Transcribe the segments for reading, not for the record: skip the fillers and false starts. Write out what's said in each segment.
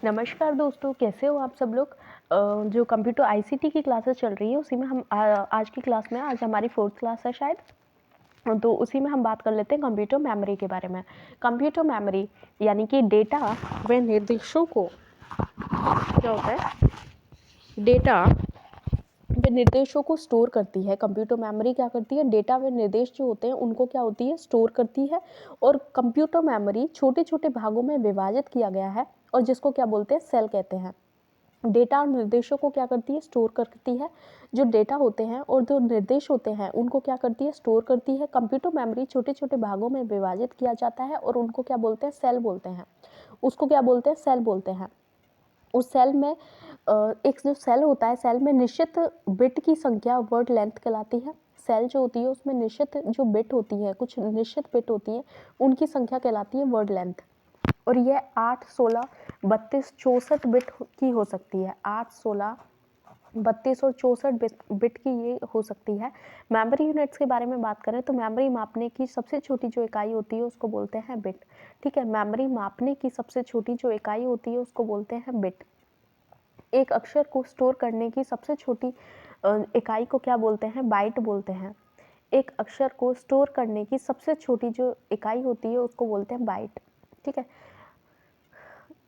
नमस्कार दोस्तों, कैसे हो आप सब लोग। जो कंप्यूटर आईसीटी की क्लासेस चल रही है उसी में हम आज की क्लास में, आज हमारी 4th क्लास है शायद, तो उसी में हम बात कर लेते हैं कंप्यूटर मेमोरी के बारे में। कंप्यूटर मेमोरी यानी कि डेटा व निर्देशों को, क्या होता है, डेटा वे निर्देशों को स्टोर करती है। कंप्यूटर मेमोरी क्या करती है, डेटा व निर्देश जो होते हैं उनको क्या होती है, स्टोर करती है। और कंप्यूटर मेमोरी छोटे छोटे भागों में विभाजित किया गया है और जिसको क्या बोलते हैं, सेल कहते हैं। डेटा और निर्देशों को क्या करती है, स्टोर करती है। जो डेटा होते हैं और जो निर्देश होते हैं उनको क्या करती है, स्टोर करती है। कंप्यूटर मेमोरी छोटे छोटे भागों में विभाजित किया जाता है और उनको क्या बोलते हैं, सेल बोलते हैं। उसको क्या बोलते हैं, सेल बोलते हैं। उस सेल में एक जो सेल होता है, सेल में निश्चित बिट की संख्या वर्ड लेंथ कहलाती है। सेल जो होती है उसमें निश्चित जो बिट होती है, कुछ निश्चित बिट होती है, उनकी संख्या कहलाती है वर्ड लेंथ। और ये 8, 16, 32, 64 बिट की हो सकती है। 8, 16, 32 और 64 बिट की ये हो सकती है। मेमोरी यूनिट्स के बारे में बात करें तो मेमोरी मापने की सबसे छोटी जो इकाई होती है उसको बोलते हैं बिट। ठीक है, मेमोरी मापने की सबसे छोटी जो इकाई होती है उसको बोलते हैं बिट। एक अक्षर को स्टोर करने की सबसे छोटी इकाई को क्या बोलते हैं, बाइट बोलते हैं। एक अक्षर को स्टोर करने की सबसे छोटी जो इकाई होती है उसको बोलते हैं बाइट। ठीक है,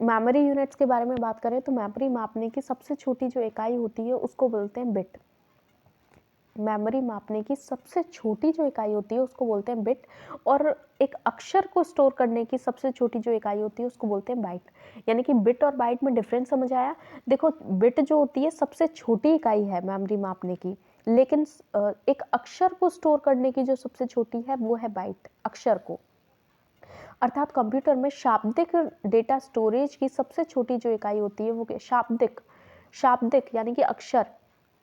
मेमोरी यूनिट्स के बारे में बात करें तो मेमोरी मापने की सबसे छोटी जो इकाई होती है उसको बोलते हैं बिट। मेमोरी मापने की सबसे छोटी जो इकाई होती है उसको बोलते हैं बिट। और एक अक्षर को स्टोर करने की सबसे छोटी जो इकाई होती है उसको बोलते हैं बाइट। यानी कि बिट और बाइट में डिफरेंस समझ आया। देखो, बिट जो होती है सबसे छोटी इकाई है मेमोरी मापने की, लेकिन एक अक्षर को स्टोर करने की जो सबसे छोटी है वो है बाइट, अक्षर को। अर्थात कंप्यूटर में शाब्दिक डेटा स्टोरेज की सबसे छोटी जो इकाई होती है वो शाब्दिक, शाब्दिक यानी कि अक्षर,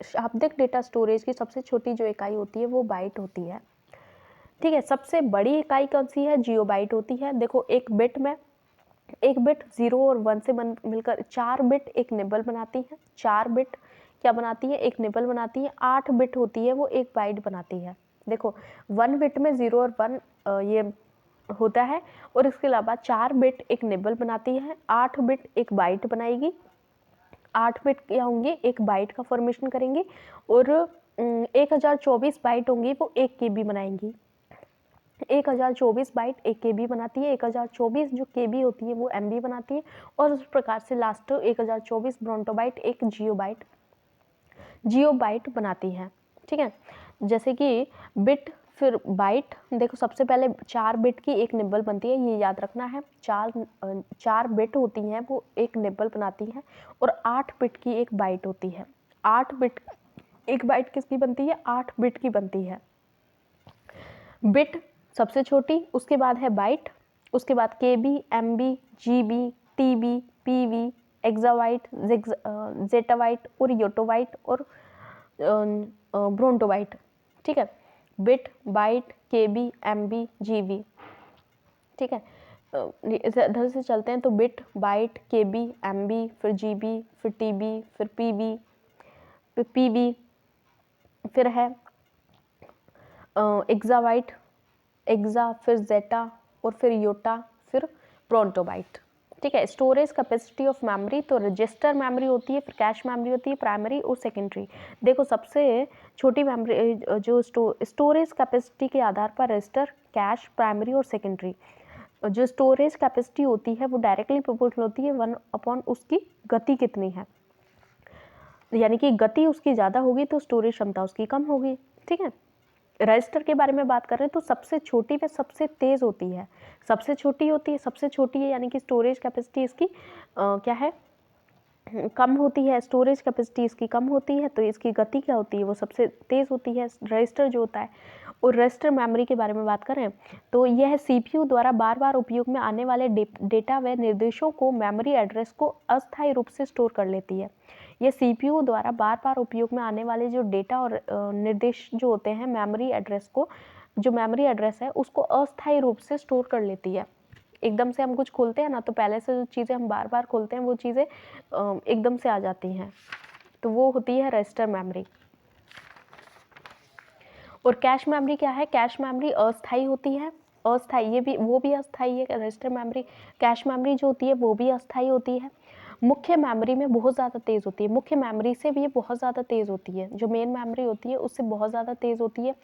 शाब्दिक डेटा स्टोरेज की सबसे छोटी जो इकाई होती है वो बाइट होती है। ठीक है, सबसे बड़ी इकाई कौन सी है, जियोबाइट होती है। देखो, एक बिट में, एक बिट 0 और 1 से मिलकर 4 बिट एक निबल बनाती है। 4 बिट क्या बनाती है, एक निबल बनाती है। 8 बिट होती है वो एक बाइट बनाती है। देखो, 1 बिट में 0 और 1 ये होता है, और इसके अलावा 4 बिट एक निबल बनाती है, 8 बिट एक बाइट बनाएगी। 8 बिट क्या होंगे, एक बाइट का फॉर्मेशन करेंगी, और 1024 बाइट होंगी वो 1 KB बनाएंगी। 1024 बाइट 1 KB बनाती है। 1024 जो KB होती है वो MB बनाती है। और उस प्रकार से लास्ट 1024 ब्रोंटोबाइट एक जियोबाइट बनाती है। ठीक है, जैसे कि बिट फिर बाइट, देखो सबसे पहले 4 बिट की एक निबल बनती है, ये याद रखना है। 4 बिट होती हैं वो एक निबल बनाती है, और 8 बिट की एक बाइट होती है। 8 बिट, एक बाइट किसकी बनती है, 8 बिट की बनती है। बिट सबसे छोटी, उसके बाद है बाइट, उसके बाद KB, MB, GB, TB, PB, exabyte, zettabyte और योटोबाइट और ब्रोंटोबाइट। ठीक है, bit, byte, KB, MB, GB। ठीक है, इधर से चलते हैं तो बिट, बाइट, KB, MB, फिर GB, फिर TB, फिर PB, फिर PB, फिर है एक्साबाइट, एक्सा, फिर जेटा, और फिर योटा, फिर ब्रोंटोबाइट। ठीक है, स्टोरेज कैपेसिटी ऑफ मेमोरी, तो रजिस्टर मेमोरी होती है, फिर कैश मेमोरी होती है, प्राइमरी और सेकेंडरी। देखो, सबसे छोटी मेमोरी जो स्टोरेज कैपेसिटी के आधार पर रजिस्टर, कैश, प्राइमरी और सेकेंडरी। जो स्टोरेज कैपेसिटी होती है वो डायरेक्टली प्रोपोर्शनल होती है 1/, उसकी गति कितनी है, यानी कि गति उसकी ज़्यादा होगी तो स्टोरेज क्षमता उसकी कम होगी। ठीक है, रजिस्टर के बारे में बात कर रहे हैं तो सबसे छोटी व सबसे तेज होती है, सबसे छोटी होती है, सबसे छोटी है, यानी कि स्टोरेज कैपेसिटी इसकी क्या है, कम होती है। स्टोरेज कैपेसिटी इसकी कम होती है तो इसकी गति क्या होती है, वो सबसे तेज होती है, रजिस्टर जो होता है। और रजिस्टर मेमोरी के बारे में बात करें तो यह CPU द्वारा बार बार उपयोग में आने वाले डेटा व निर्देशों को मेमोरी एड्रेस को अस्थायी रूप से स्टोर कर लेती है। यह CPU द्वारा बार बार उपयोग में आने वाले जो डेटा और निर्देश जो होते हैं, मेमोरी एड्रेस को, जो मेमोरी एड्रेस है उसको अस्थायी रूप से स्टोर कर लेती है। एकदम से हम कुछ खोलते हैं ना, तो पहले से जो चीज़ें हम बार बार खोलते हैं वो चीज़ें एकदम से आ जाती हैं, तो वो होती है रजिस्टर मेमोरी। और कैश मेमोरी क्या है, कैश मेमोरी अस्थायी होती है, अस्थायी, ये भी वो भी अस्थायी है। रजिस्टर मेमोरी, कैश मेमोरी जो होती है वो भी अस्थायी होती है। मुख्य मेमोरी में बहुत ज़्यादा तेज़ होती है, मुख्य मेमोरी से भी ये बहुत ज़्यादा तेज़ होती है, जो मेन मेमोरी होती है उससे बहुत ज़्यादा तेज़ होती है।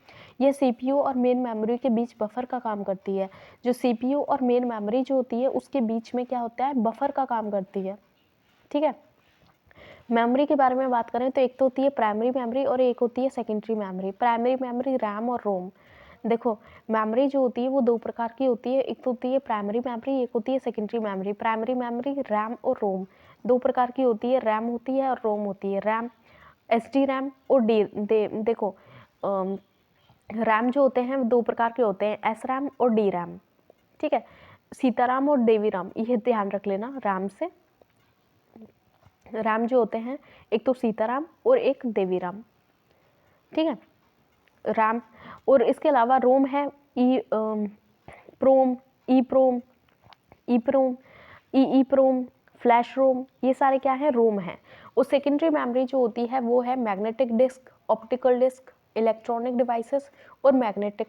ये सीपीयू और मेन मेमोरी के बीच बफर का काम करती है। जो सीपीयू और मेन मेमोरी जो होती है उसके बीच में क्या होता है, बफर का काम करती है। ठीक है। मेमोरी के बारे में बात करें तो एक तो होती है प्राइमरी मेमोरी और एक होती है secondary memory. Primary memory RAM और रोम। देखो, मेमोरी जो होती है वो दो प्रकार की होती है, एक तो होती है प्राइमरी मेमोरी, एक होती है secondary memory. Primary memory RAM और रोम दो प्रकार की होती है, रैम होती है और रोम होती है। रैम एसडी रैम और देखो रैम जो होते हैं वो दो प्रकार के होते हैं, एस रैम और डी रैम। ठीक है, सीताराम और देवी राम, ये ध्यान रख लेना। रैम से रैम जो होते हैं एक तो सीताराम और एक देवीराम। ठीक है, रैम। और इसके अलावा रोम है प्रोम, ई प्रोम, ई प्रोम, ई प्रोम, फ्लैश रोम, ये सारे क्या है, रोम है। और सेकेंडरी मेमोरी जो होती है वो है magnetic disk, optical disk, electronic devices और magnetic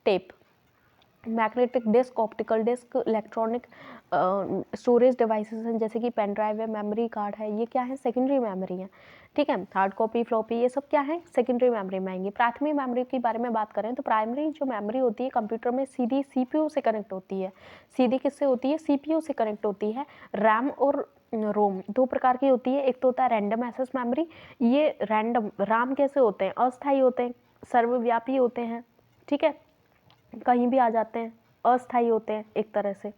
tape. Magnetic disk, optical disk, electronic storage devices हैं जैसे कि पेन ड्राइव है, मेमोरी कार्ड है, ये क्या है, सेकेंडरी मेमोरी है। ठीक है, हार्ड कॉपी, फ्लॉपी, ये सब क्या है, सेकेंडरी मेमोरी में आएंगे। प्राथमिक मेमोरी के बारे में बात करें तो प्राइमरी जो मेमोरी होती है कंप्यूटर में सीधी सीपीयू से कनेक्ट होती है। सीधी किससे होती है, सीपीयू से कनेक्ट होती है। रैम और रोम दो प्रकार की होती है, एक तो होता है रैंडम एक्सेस मेमोरी। ये रैंडम राम कैसे होते हैं, अस्थायी होते हैं, सर्वव्यापी होते हैं। ठीक है, कहीं भी आ जाते हैं, अस्थायी होते हैं एक तरह से।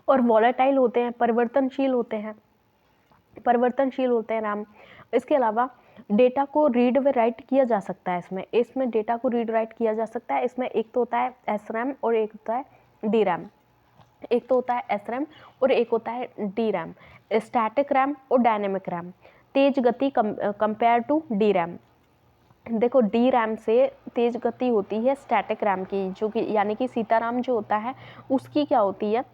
और वॉलेटाइल होते हैं, परिवर्तनशील होते हैं, परिवर्तनशील होते हैं रैम। इसके अलावा डेटा को रीड व राइट किया जा सकता है इसमें डेटा को रीड राइट किया जा सकता है। इसमें एक तो होता है एस रैम और एक होता है डी रैम। एक तो होता है एस रैम और एक होता है डी रैम। स्टैटिक रैम और डायनेमिक रैम। तेज गति कंपेयर टू डी रैम। देखो, डी रैम से तेज गति होती है स्टैटिक रैम की, जो कि यानी कि सीताराम जो होता है उसकी क्या होती है,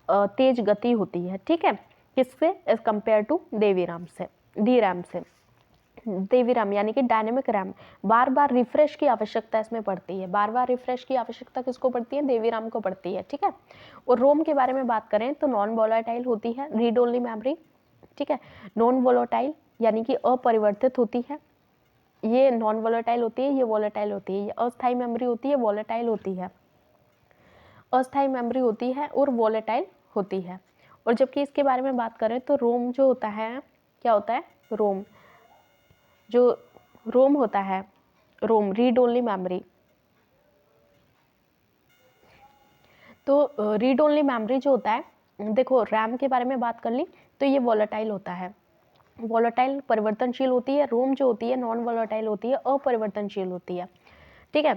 तेज गति होती है। ठीक है, किससे, एज कंपेयर टू देवी राम से, डी रैम से। देवी रैम यानी कि डायनेमिक रैम, बार बार रिफ्रेश की आवश्यकता इसमें पड़ती है। बार बार रिफ्रेश की आवश्यकता किसको पड़ती है, देवी राम को पड़ती है। ठीक है, और रोम के बारे में बात करें तो नॉन वोलेटाइल होती है, रीड ओनली मेमोरी। ठीक है, नॉन वोलेटाइल यानी कि अपरिवर्तित होती है, ये नॉन वोलेटाइल होती है, ये वोलेटाइल होती है। ये अस्थायी मेमोरी होती है, वोलेटाइल होती है, अस्थायी मेमोरी होती है और वोलेटाइल होती है। और जबकि इसके बारे में बात करें तो रोम जो होता है, क्या होता है, रोम जो रोम होता है, रोम रीड ओनली मेमोरी। तो रीड ओनली मेमोरी जो होता है, देखो रैम के बारे में बात कर ली तो ये वोलेटाइल होता है, वोलेटाइल परिवर्तनशील होती है। रोम जो होती है नॉन वोलेटाइल होती है, अपरिवर्तनशील होती है। ठीक है,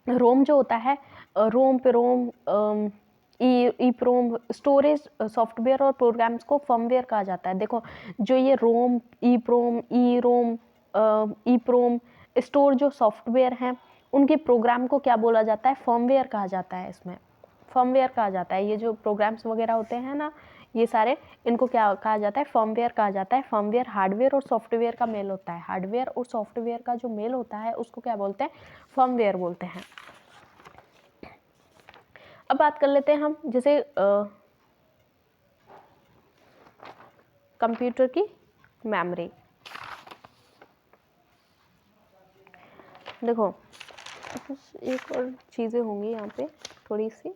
रोम जो होता है, रोम पे रोम, ई प्रोम, स्टोरेज सॉफ्टवेयर और प्रोग्राम्स को फर्मवेयर कहा जाता है। देखो, जो ये रोम, ई प्रोम, ई रोम, ई प्रोम स्टोर जो सॉफ्टवेयर हैं उनके प्रोग्राम को क्या बोला जाता है, फर्मवेयर कहा जाता है। इसमें फर्मवेयर कहा जाता है। ये जो प्रोग्राम्स वगैरह होते हैं ना, ये सारे, इनको क्या कहा जाता है, फर्मवेयर कहा जाता है। फर्मवेयर हार्डवेयर और सॉफ्टवेयर का मेल होता है, हार्डवेयर और सॉफ्टवेयर का जो मेल होता है उसको क्या बोलते हैं, फर्मवेयर बोलते हैं। अब बात कर लेते हैं हम जैसे कंप्यूटर की मेमोरी। देखो, एक और चीज़ें होंगी यहाँ पे थोड़ी सी।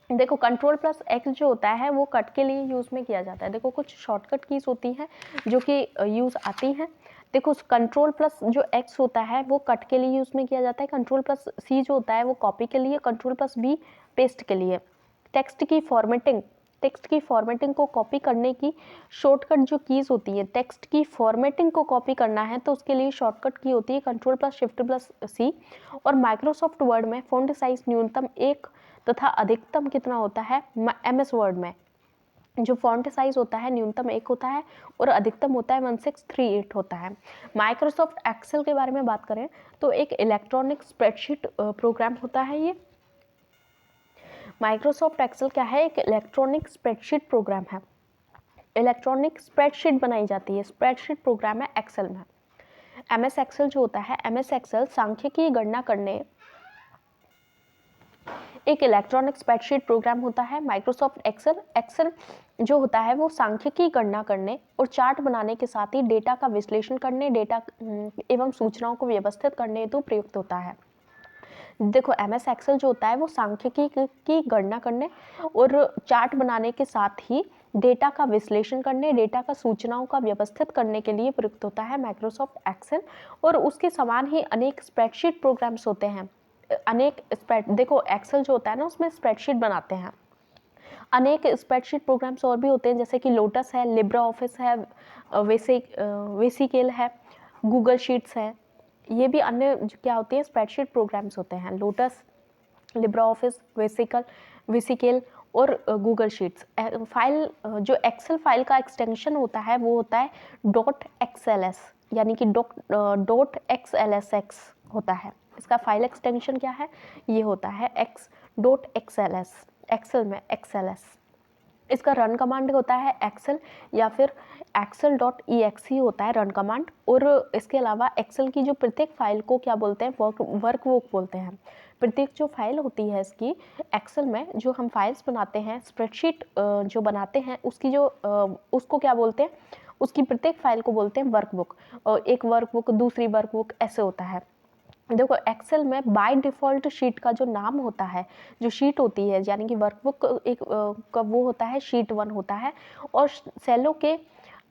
देखो, कंट्रोल प्लस एक्स जो होता है वो कट के लिए यूज़ में किया जाता है। देखो, कुछ शॉर्टकट कीज होती हैं जो कि यूज़ आती हैं। देखो, कंट्रोल प्लस जो एक्स होता है वो कट के लिए यूज़ में किया जाता है। कंट्रोल प्लस सी जो होता है वो कॉपी के लिए, कंट्रोल प्लस बी पेस्ट के लिए। टेक्स्ट की फॉर्मेटिंग को कॉपी करने की शॉर्टकट जो कीज़ होती है, टेक्स्ट की फॉर्मेटिंग को कॉपी करना है तो उसके लिए शॉर्टकट की होती है कंट्रोल प्लस शिफ्ट प्लस सी। और माइक्रोसॉफ्ट वर्ड में फ़ॉन्ट साइज न्यूनतम 1 तथा अधिकतम कितना होता है, MS वर्ड में जो फॉन्ट साइज होता है न्यूनतम 1 होता है और अधिकतम होता है 1638 होता है। माइक्रोसॉफ्ट एक्सेल के बारे में बात करें तो एक इलेक्ट्रॉनिक स्प्रेडशीट प्रोग्राम होता है। ये माइक्रोसॉफ्ट एक्सेल क्या है, एक इलेक्ट्रॉनिक स्प्रेडशीट प्रोग्राम है। इलेक्ट्रॉनिक स्प्रेडशीट बनाई जाती है, स्प्रेडशीट प्रोग्राम है एक्सेल में। MS एक्सेल जो होता है, MS एक्सेल सांख्यिकीय गणना करने, एक इलेक्ट्रॉनिक स्प्रेडशीट प्रोग्राम होता है माइक्रोसॉफ्ट एक्सेल। एक्सेल जो होता है वो सांख्यिकी गणना करने और चार्ट बनाने के साथ ही डेटा का विश्लेषण करने, डेटा एवं सूचनाओं को व्यवस्थित करने हेतु प्रयुक्त होता है। देखो एमएस एक्सेल जो होता है वो सांख्यिकी की गणना करने और चार्ट बनाने के साथ ही डेटा का विश्लेषण करने, डेटा का सूचनाओं का व्यवस्थित करने के लिए प्रयुक्त होता है माइक्रोसॉफ्ट एक्सेल। और उसके समान ही अनेक स्प्रेडशीट प्रोग्राम्स होते हैं। देखो एक्सेल जो होता है ना उसमें स्प्रेडशीट बनाते हैं। अनेक स्प्रेडशीट प्रोग्राम्स और भी होते हैं जैसे कि लोटस है, लिब्रा ऑफिस है, वेसिकेल है, गूगल शीट्स है। ये भी अन्य क्या होती है स्प्रेडशीट प्रोग्राम्स होते हैं। लोटस, लिब्रा ऑफिस, वेसिकेल और गूगल शीट्स। फाइल जो एक्सेल फाइल का एक्सटेंशन होता है वो होता है डॉट एक्सएलएस, यानी कि डॉट एक्सएलएसएक्स होता है। इसका फाइल एक्सटेंशन क्या है, ये होता है एक्स डॉट एक्सएलएस, एक्सेल में एक्सएलएस। इसका रन कमांड होता है एक्सेल या फिर एक्सेल डॉट EXE होता है रन कमांड। और इसके अलावा एक्सेल की जो प्रत्येक फाइल को क्या बोलते हैं, वर्कबुक बोलते हैं। प्रत्येक जो फाइल होती है इसकी एक्सेल में, जो हम फाइल्स बनाते हैं, स्प्रेडशीट जो बनाते हैं उसकी जो उसको क्या बोलते हैं, उसकी प्रत्येक फाइल को बोलते हैं वर्कबुक। और एक वर्कबुक दूसरी वर्कबुक ऐसे होता है। देखो एक्सेल में बाय डिफ़ॉल्ट शीट का जो नाम होता है, जो शीट होती है यानी कि वर्कबुक एक का वो होता है शीट 1 होता है। और सेलों के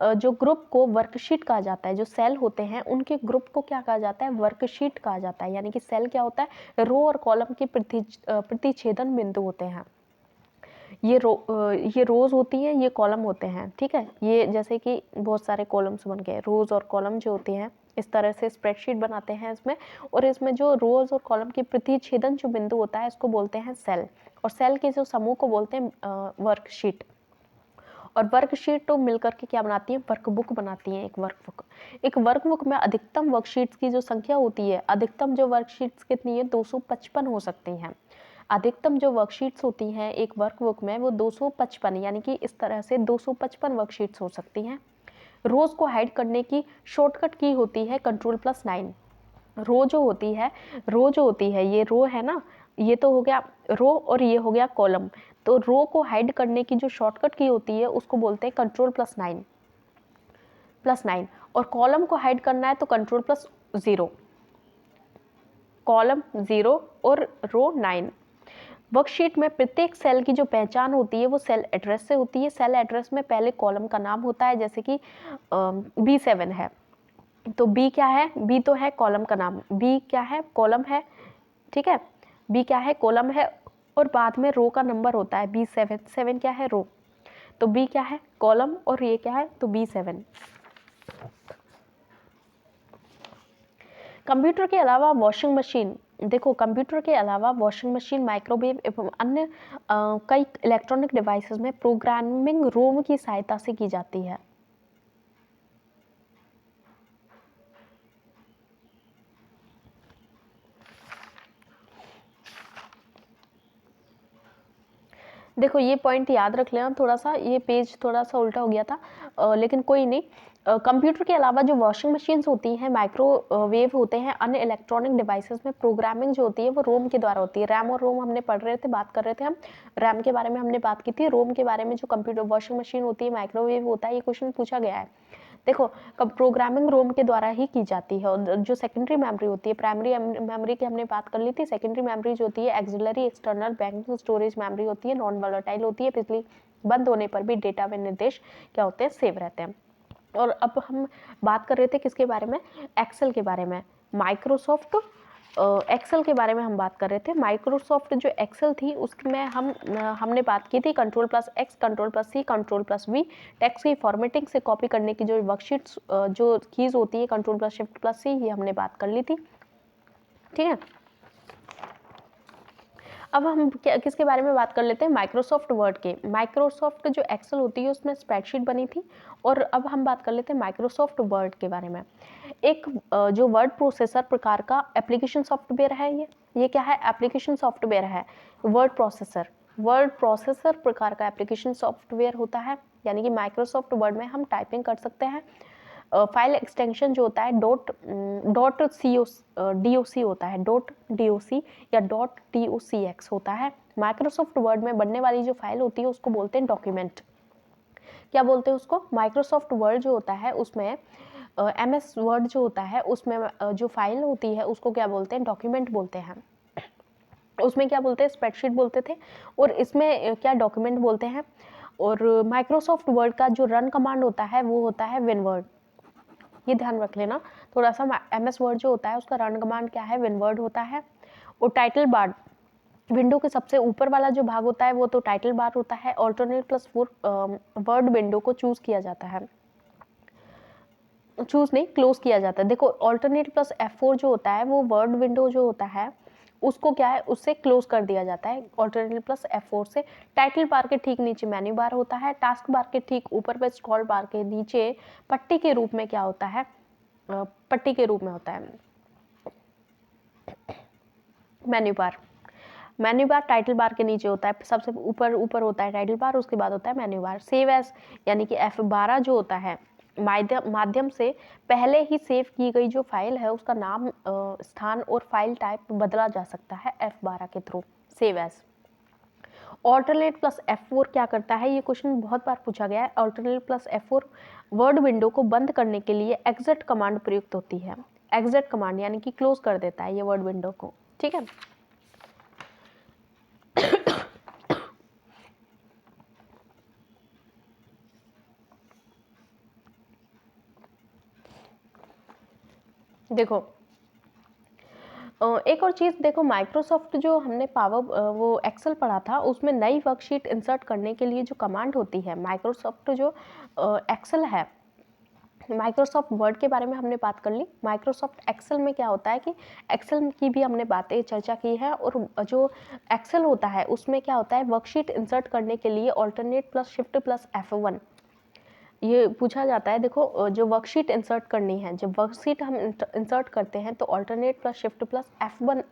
जो ग्रुप को वर्कशीट कहा जाता है। जो सेल होते हैं उनके ग्रुप को क्या कहा जाता है, वर्कशीट कहा जाता है। यानी कि सेल क्या होता है, रो और कॉलम के प्रतिच्छेदन बिंदु होते हैं। ये रोज होती है, ये कॉलम होते हैं, ठीक है। ये जैसे कि बहुत सारे कॉलम्स बन गए, रोज और कॉलम जो होते हैं इस तरह से स्प्रेडशीट बनाते हैं इसमें। और इसमें जो रोज और कॉलम के प्रतिच्छेदन जो बिंदु होता है इसको बोलते हैं सेल। और सेल के जो समूह को बोलते हैं वर्कशीट। और वर्कशीट तो मिलकर के क्या बनाती है, वर्कबुक बनाती है। एक वर्कबुक में अधिकतम वर्कशीट्स की जो संख्या होती है, अधिकतम जो वर्कशीट्स कितनी है, 255 हो सकती हैं। अधिकतम जो वर्कशीट्स होती हैं एक वर्कबुक में वो 255, यानी कि इस तरह से 255 वर्कशीट्स हो सकती हैं। रोज को हाइड करने की शॉर्टकट की होती है Ctrl+9। रो जो होती है ये रो है ना, ये तो हो गया रो और ये हो गया कॉलम। तो रो को हाइड करने की जो शॉर्टकट की होती है उसको बोलते हैं Ctrl+9। और कॉलम को हाइड करना है तो Ctrl+0। कॉलम 0 और रो 9। वर्कशीट में प्रत्येक सेल की जो पहचान होती है वो सेल एड्रेस से होती है। सेल एड्रेस में पहले कॉलम का नाम होता है, जैसे कि B7 है तो B क्या है, B तो है कॉलम का नाम, B क्या है, कॉलम है, ठीक है। B क्या है, कॉलम है। और बाद में रो का नंबर होता है B7, 7 क्या है, रो। तो B क्या है, कॉलम, और ये क्या है, तो B7। कंप्यूटर के अलावा वॉशिंग मशीन, देखो कंप्यूटर के अलावा वॉशिंग मशीन, माइक्रोवेव एवं अन्य कई इलेक्ट्रॉनिक डिवाइसेस में प्रोग्रामिंग रोम की सहायता से की जाती है। देखो ये पॉइंट याद रख लेना थोड़ा सा, ये पेज थोड़ा सा उल्टा हो गया था, लेकिन कोई नहीं। कंप्यूटर के अलावा जो वॉशिंग मशीन्स होती हैं, माइक्रोवेव होते हैं, अन्य इलेक्ट्रॉनिक डिवाइसेस में प्रोग्रामिंग जो होती है वो रोम के द्वारा होती है। रैम और रोम हमने पढ़ रहे थे, बात कर रहे थे हम। रैम के बारे में हमने बात की थी, रोम के बारे में जो कंप्यूटर वॉशिंग मशीन होती है, माइक्रोवेव होता है, ये क्वेश्चन पूछा गया है। देखो प्रोग्रामिंग रोम के द्वारा ही की जाती है। और जो सेकेंडरी मेमोरी होती है, प्राइमरी मेमोरी की हमने बात कर ली थी, सेकेंडरी मेमोरी जो होती है axillary external banking storage memory होती है, नॉन वॉलेटाइल होती है, बिजली बंद होने पर भी डेटा व निर्देश क्या होते हैं, सेव रहते हैं। और अब हम बात कर रहे थे किसके बारे में, एक्सेल के बारे में। माइक्रोसॉफ्ट एक्सेल के बारे में हम बात कर रहे थे। माइक्रोसॉफ्ट जो एक्सेल थी उसमें हमने बात की थी Ctrl+X, Ctrl+C, Ctrl+V। टेक्स्ट की फॉर्मेटिंग से कॉपी करने की जो वर्कशीट्स जो कीज होती है Ctrl+Shift+C, ये हमने बात कर ली थी, ठीक है। अब हम किसके बारे में बात कर लेते हैं, माइक्रोसॉफ्ट वर्ड के। माइक्रोसॉफ्ट जो एक्सेल होती है उसमें स्प्रेडशीट बनी थी। और अब हम बात कर लेते हैं माइक्रोसॉफ्ट वर्ड के बारे में। एक जो वर्ड प्रोसेसर प्रकार का एप्लीकेशन सॉफ्टवेयर है, ये क्या है, एप्लीकेशन सॉफ्टवेयर है। वर्ड प्रोसेसर प्रकार का एप्लीकेशन सॉफ्टवेयर होता है, यानी कि माइक्रोसॉफ्ट वर्ड में हम टाइपिंग कर सकते हैं। फाइल एक्सटेंशन जो होता है डॉट DOC होता है, डॉट DOC या डॉट DOCX होता है। माइक्रोसॉफ्ट वर्ड में बनने वाली जो फाइल होती है उसको बोलते हैं डॉक्यूमेंट। क्या बोलते हैं उसको? माइक्रोसॉफ्ट वर्ड जो होता है उसमें MS वर्ड जो होता है उसमें जो फाइल होती है उसको क्या बोलते हैं? डॉक्यूमेंट बोलते हैं। उसमें क्या बोलते हैं? स्प्रेडशीट बोलते थे, और इसमें क्या डॉक्यूमेंट बोलते हैं। और माइक्रोसॉफ्ट वर्ड का जो रन कमांड होता है वो होता है विनवर्ड। ये ध्यान रख लेना थोड़ा सा। MS वर्ड जो होता है उसका रन कमांड क्या है? विनवर्ड होता है। और टाइटल बार, विंडो के सबसे ऊपर वाला जो भाग होता है वो तो टाइटल बार होता है। ऑल्टरनेट प्लस वर्ड विंडो को चूज किया जाता है, चूज नहीं, क्लोज किया जाता है। देखो ऑल्टरनेट प्लस F4 जो होता है वो वर्ड विंडो जो होता है उसको क्या है, उससे क्लोज कर दिया जाता है ऑल्टरनेट प्लस F4 से। टाइटल बार के ठीक नीचे मेन्यू बार होता है। टास्क बार के ठीक ऊपर पे स्क्रॉल बार के नीचे पट्टी के रूप में क्या होता है? पट्टी के रूप में होता है menu bar. Menu bar title bar के नीचे होता है, सबसे ऊपर होता है टाइटल बार, उसके बाद होता है मेन्यू बार। सेव एज यानी कि F12 जो होता है माध्यम से पहले ही सेव की गई जो फाइल है उसका नाम, स्थान और फाइल टाइप बदला जा सकता है F12 के थ्रू। Save as. Alternate plus F4 क्या करता है? ये क्वेश्चन बहुत बार पूछा गया है। Alternate plus F4 word window को बंद करने के लिए एग्जिट कमांड प्रयुक्त होती है। एग्जिट कमांड यानी कि क्लोज कर देता है ये वर्ड विंडो को, ठीक है। देखो एक और चीज़ देखो, माइक्रोसॉफ्ट जो हमने वो एक्सेल पढ़ा था उसमें नई वर्कशीट इंसर्ट करने के लिए जो कमांड होती है, माइक्रोसॉफ्ट जो एक्सेल है, माइक्रोसॉफ्ट वर्ड के बारे में हमने बात कर ली। माइक्रोसॉफ्ट एक्सेल में क्या होता है कि एक्सेल की भी हमने बातें चर्चा की है। और जो एक्सेल होता है उसमें क्या होता है, वर्कशीट इंसर्ट करने के लिए alternate plus shift plus F1 ये पूछा जाता है। देखो जो वर्कशीट इंसर्ट करनी है, जब वर्कशीट हम इंसर्ट करते हैं तो alternate plus shift plus F1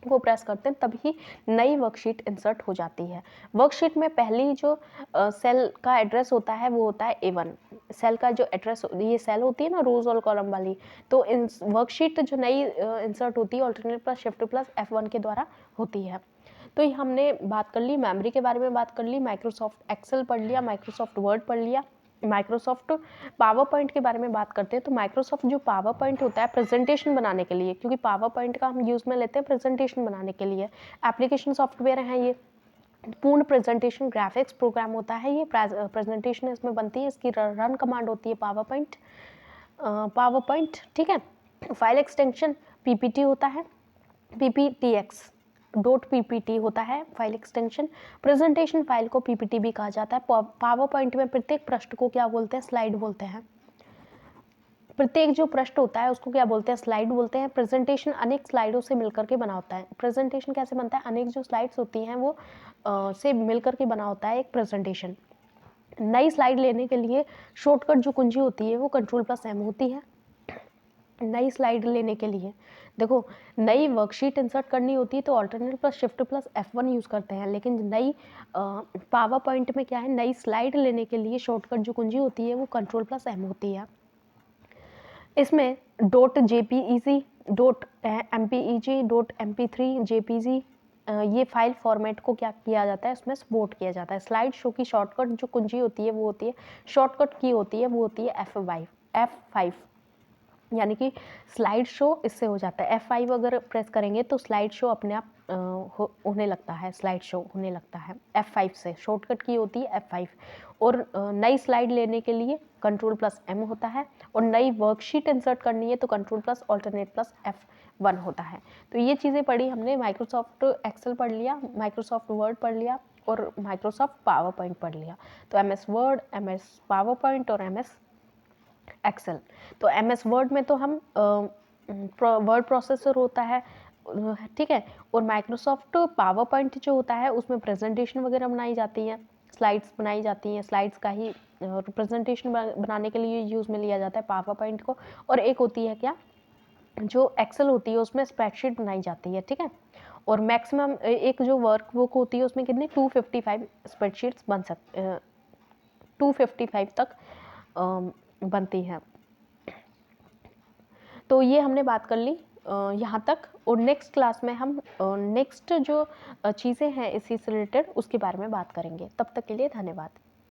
को प्रेस करते हैं तभी नई वर्कशीट इंसर्ट हो जाती है। वर्कशीट में पहली जो सेल का एड्रेस होता है वो होता है A1। सेल का जो एड्रेस, ये सेल होती है ना रोज और कॉलम वाली, तो इन वर्कशीट जो नई इंसर्ट होती है alternate plus shift plus F1 के द्वारा होती है। तो ये हमने बात कर ली, मेमोरी के बारे में बात कर ली, माइक्रोसॉफ्ट एक्सेल पढ़ लिया, माइक्रोसॉफ्ट वर्ड पढ़ लिया। माइक्रोसॉफ्ट पावर पॉइंट के बारे में बात करते हैं तो माइक्रोसॉफ्ट जो पावर पॉइंट होता है प्रेजेंटेशन बनाने के लिए, क्योंकि पावर पॉइंट का हम यूज़ में लेते हैं प्रेजेंटेशन बनाने के लिए। एप्लीकेशन सॉफ्टवेयर हैं ये, पूर्ण प्रेजेंटेशन ग्राफिक्स प्रोग्राम होता है ये, प्रेजेंटेशन इसमें बनती है, इसकी रन कमांड होती है पावर पॉइंट, ठीक है। फाइल एक्सटेंशन PPT होता है, PPTX .ppt होता है फाइल एक्सटेंशन। प्रेजेंटेशन फाइल को PPT भी कहा जाता है। पावर पॉइंट में प्रत्येक पृष्ठ को क्या बोलते हैं? स्लाइड बोलते हैं। प्रत्येक जो पृष्ठ होता है उसको क्या बोलते हैं? स्लाइड बोलते हैं। प्रेजेंटेशन अनेक स्लाइडों से मिलकर के बना होता है। प्रेजेंटेशन कैसे बनता है? अनेक जो स्लाइड्स होती हैं वो से मिलकर के बना होता है एक प्रेजेंटेशन। नई स्लाइड लेने के लिए शॉर्टकट जो कुंजी होती है वो Ctrl+M होती है। नई स्लाइड लेने के लिए देखो, नई वर्कशीट इंसर्ट करनी होती है तो alternate plus shift plus F1 use करते हैं, लेकिन नई पावर पॉइंट में क्या है, नई स्लाइड लेने के लिए शॉर्टकट जो कुंजी होती है वो Ctrl+M होती है। इसमें .jpeg, .mpeg, .mp3, JPG ये फाइल फॉर्मेट को क्या किया जाता है, इसमें सपोर्ट किया जाता है। स्लाइड शो की शॉर्टकट जो कुंजी होती है वो होती है, शॉर्टकट की होती है वो होती है F5, यानी कि स्लाइड शो इससे हो जाता है। F5 अगर प्रेस करेंगे तो स्लाइड शो अपने आप होने लगता है, स्लाइड शो होने लगता है F5 से। शॉर्टकट की होती है F5। और नई स्लाइड लेने के लिए Ctrl+M होता है, और नई वर्कशीट इंसर्ट करनी है तो Ctrl+ ऑल्टरनेट प्लस F1 होता है। तो ये चीज़ें पढ़ी हमने, माइक्रोसॉफ्ट एक्सेल पढ़ लिया, माइक्रोसॉफ्ट वर्ड पढ़ लिया और माइक्रोसॉफ्ट पावर पॉइंट पढ़ लिया। तो MS word, MS power point और MS एक्सेल। तो MS वर्ड में तो हम वर्ड प्रोसेसर होता है, ठीक है। और माइक्रोसॉफ्ट पावर पॉइंट जो होता है उसमें प्रेजेंटेशन वगैरह बनाई जाती हैं, स्लाइड्स बनाई जाती हैं, स्लाइड्स का ही प्रेजेंटेशन बनाने के लिए यूज़ में लिया जाता है पावर पॉइंट को। और एक होती है क्या, जो एक्सेल होती है उसमें स्प्रेडशीट बनाई जाती है, ठीक है। और मैक्सिमम एक जो वर्क बुक होती है उसमें कितनी 255 स्प्रेडशीट्स बन 255 तक बनती हैं। तो ये हमने बात कर ली यहाँ तक, और नेक्स्ट क्लास में हम नेक्स्ट जो चीज़ें हैं इसी से रिलेटेड उसके बारे में बात करेंगे। तब तक के लिए धन्यवाद।